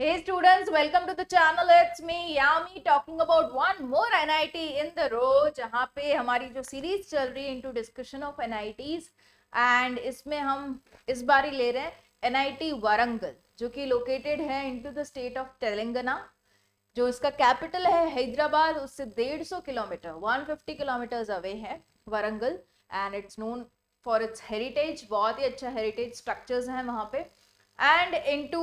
Hey students, welcome to the channel. It's me Yami talking about one more NIT in the row जहाँ पे हमारी जो series चल रही है into discussion of NITs and इसमें हम इस बार ही ले रहे हैं NIT वारंगल जो कि located है into the state of Telangana जो इसका कैपिटल है हैदराबाद उससे 150 किलोमीटर 150 किलोमीटर्स अवे है Warangal and it's known for its heritage बहुत ही अच्छा हेरिटेज स्ट्रक्चर्स हैं वहाँ पे एंड इनटू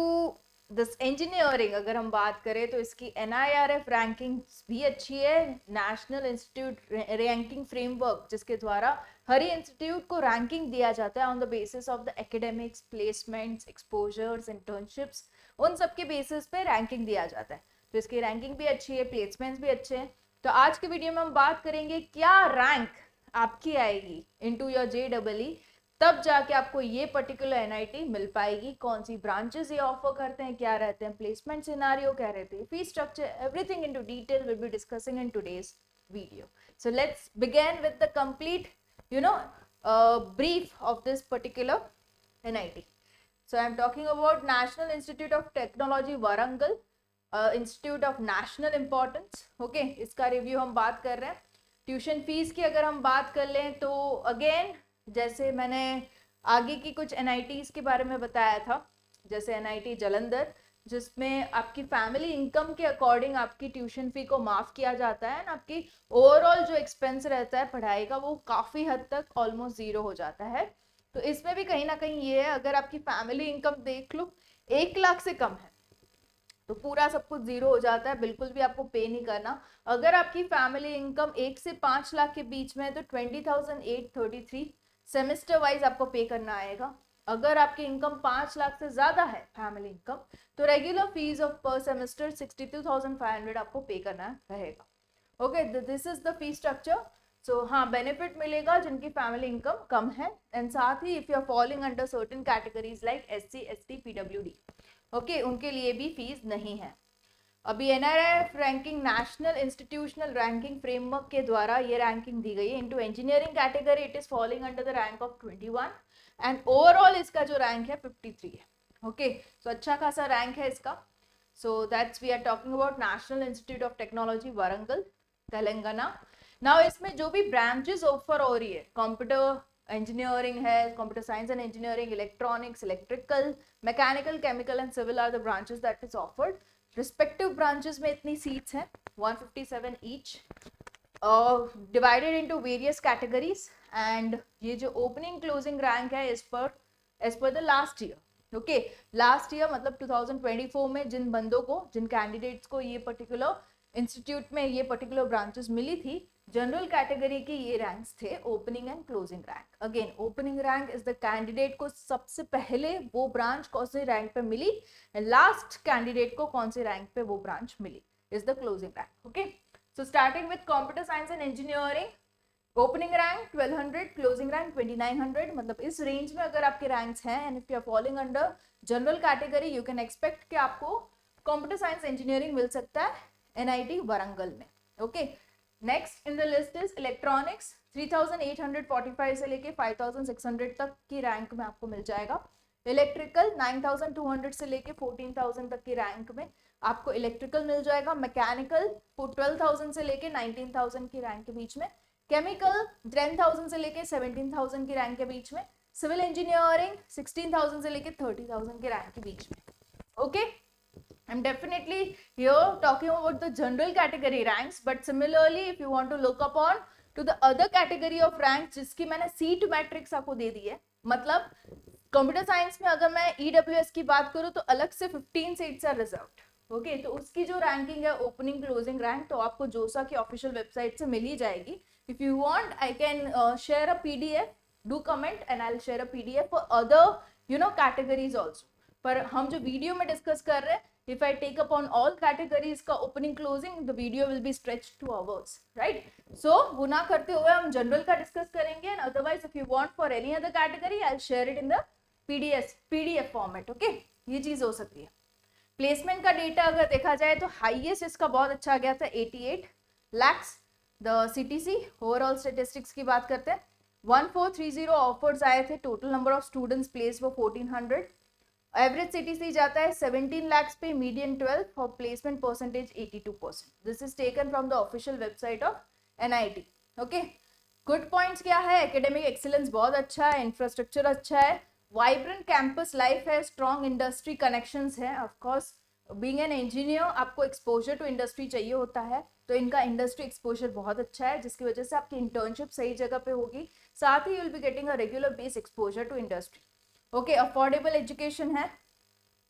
दिस इंजीनियरिंग अगर हम बात करें तो इसकी NIRF रैंकिंग भी अच्छी है नेशनल इंस्टीट्यूट रैंकिंग फ्रेमवर्क जिसके द्वारा हर इंस्टीट्यूट को रैंकिंग दिया जाता है on the basis of the academics placements exposures internships उन सब के बेसिस पे रैंकिंग दिया जाता है तो इसकी रैंकिंग भी अच्छी है प्लेसमेंट्स भी अच्छे हैं तो आज के वीडियो में हम बात करेंगे क्या रैंक आपकी आएगी इनटू योर JEE तब जाके आपको ये पर्टिकुलर NIT मिल पाएगी कौन सी ब्रांचेस ये ऑफर करते हैं क्या रहते हैं प्लेसमेंट सिनारियो क्या रहते हैं fee structure everything into detail will be discussing in today's video so let's begin with the complete brief of this particular NIT. So I am talking about National Institute of Technology Warangal, institute of national importance okay इसका review हम बात कर रहे हैं tuition fees की अगर हम बात कर लें तो अगेन जैसे मैंने आगे की कुछ NITs के बारे में बताया था जैसे NIT जालंधर जिसमें आपकी फैमिली इनकम के अकॉर्डिंग आपकी ट्यूशन फी को माफ किया जाता है एंड आपकी ओवरऑल जो एक्सपेंस रहता है पढ़ाई का वो काफ़ी हद तक ऑलमोस्ट ज़ीरो हो जाता है तो इसमें भी कहीं ना कहीं ये है अगर आपकी फैमिली इनकम देख लो 1 लाख से कम है तो पूरा सब कुछ जीरो हो जाता है बिल्कुल भी आपको पे नहीं करना अगर आपकी फैमिली इनकम 1 से 5 लाख के बीच में है तो 20,833 सेमेस्टर वाइज आपको पे करना आएगा अगर आपकी इनकम 5 लाख से ज्यादा है फैमिली इनकम तो रेगुलर फीस ऑफ पर सेमेस्टर 62,500 आपको पे करना रहेगा okay this is the fee structure so हाँ बेनिफिट मिलेगा जिनकी फैमिली इनकम कम है एंड साथ ही if you are following under certain categories like SC ST PWD okay उनके लिए भी फीस नहीं है अभी NIRF ranking national institutional ranking framework के द्वारा ये रैंकिंग दी गई है into engineering category it is following under the rank of 21 and overall इसका जो रैंक है 53 है ओके सो अच्छा खासा रैंक है इसका so that's we are talking about National Institute of Technology Warangal Telangana now इसमें जो भी ब्रांचेस ऑफर हो रही है कंप्यूटर engineering है computer science and engineering electronics electrical mechanical chemical and civil are the branches that is offered respective branches में इतनी seats हैं 157 each divided into various categories and ये जो opening closing rank है as per the last year okay last year मतलब 2024 में जिन बंदों को जिन candidates को ये particular institute में ये particular branches मिली थी जनरल कैटेगरी के ये रैंक्स थे opening and closing rank again opening rank is the candidate को सबसे पहले वो ब्रांच कौन से रैंक पे मिली लास्ट कैंडिडेट को कौन से रैंक पे वो ब्रांच मिली is the closing rank okay so starting with computer science and engineering opening rank 1200 closing rank 2900 मतलब इस रेंज में अगर आपके रैंक्स हैं and if you are following under general category you can expect कि आपको कंप्यूटर साइंस इंजीनियरिंग मिल सकता है NIT वारंगल में okay next in the list is electronics 3,845 से लेके 5,600 तक की रैंक में आपको मिल जाएगा इलेक्ट्रिकल 9,200 से लेके 14,000 तक की रैंक में आपको इलेक्ट्रिकल मिल जाएगा मैकेनिकल 12,000 से लेके 19,000 की रैंक के बीच में केमिकल 10,000 से लेके 17,000 की रैंक के बीच में सिविल इंजीनियरिंग 16,000 से लेके 30,000 की रैंक के बीच में okay I'm definitely here talking about the general category ranks, but similarly, if you want to look upon to the other category of ranks, जिसकी मैंने सीट मैट्रिक्स आपको दे दी है, मतलब कंप्यूटर साइंस में अगर मैं EWS की बात करूँ तो अलग से 15 सीट्स आर रिजर्व्ड ओके तो उसकी जो रैंकिंग है ओपनिंग क्लोजिंग रैंक तो आपको जोसा की ऑफिशियल वेबसाइट से मिल ही जाएगी if you want I can share a PDF do comment and I will share a PDF for other categories also पर हम जो वीडियो में डिस्कस कर रहे हैं if I take upon all categories का opening closing the video will be stretched 2 hours right so वो ना करते हुए हम general का discuss करेंगे and otherwise if you want for any other category I'll share it in the PDF format okay ये चीज हो सकती है प्लेसमेंट का डेटा अगर देखा जाए तो हाईएस्ट इसका बहुत अच्छा गया था 88 lakhs the CTC overall statistics की बात करते हैं 1430 ऑफर्स आए थे total number of students place वो 1400 एवरेज सीटीसी जाता है 17 lakhs पे, मीडियन 12 और placement percentage 82%. This is taken from the official website of NIT. Okay, good points क्या है? एकेडमिक एक्सीलेंस बहुत अच्छा है, इंफ्रास्ट्रक्चर अच्छा है, वाइब्रेंट कैंपस लाइफ है, स्ट्रॉन्ग इंडस्ट्री कनेक्शंस है. Of course being an engineer आपको एक्सपोजर टू इंडस्ट्री चाहिए होता है, तो इनका इंडस्ट्री एक्सपोजर बहुत अच्छा है, जिसकी वजह से आपकी इंटर्नशिप सही जगह पे होगी. साथ ही you will be getting a regular base exposure to industry. Okay, affordable education है.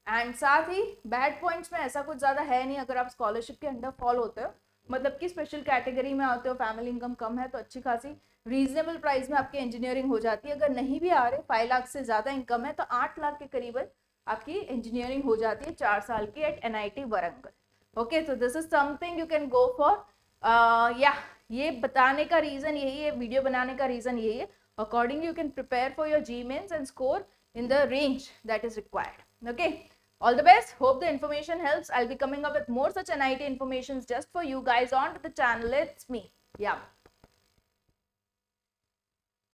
एंड साथ ही बैड पॉइंट्स में ऐसा कुछ ज्यादा है नहीं अगर आप स्कॉलरशिप के अंडर फॉल होते हो, मतलब कि स्पेशल कैटेगरी में आते हो, फैमिली इनकम कम है, तो अच्छी खासी रीजनेबल प्राइस में आपकी इंजीनियरिंग हो जाती है. अगर नहीं भी आ रहे, 5 लाख से ज्यादा इनकम है, तो 8 लाख के करीबन आपकी इंजीनियरिंग हो जाती है 4 साल की एट एनआईटी वारंगल. ओके, तो this is something you can go for. या ये बताने का रीजन यही है, वीडियो बनाने का रीजन यही है. According you can prepare for your JEE mains and score in the range that is required. Okay, all the best. Hope the information helps. I'll be coming up with more such NIT informations just for you guys on the channel. It's me. Yeah.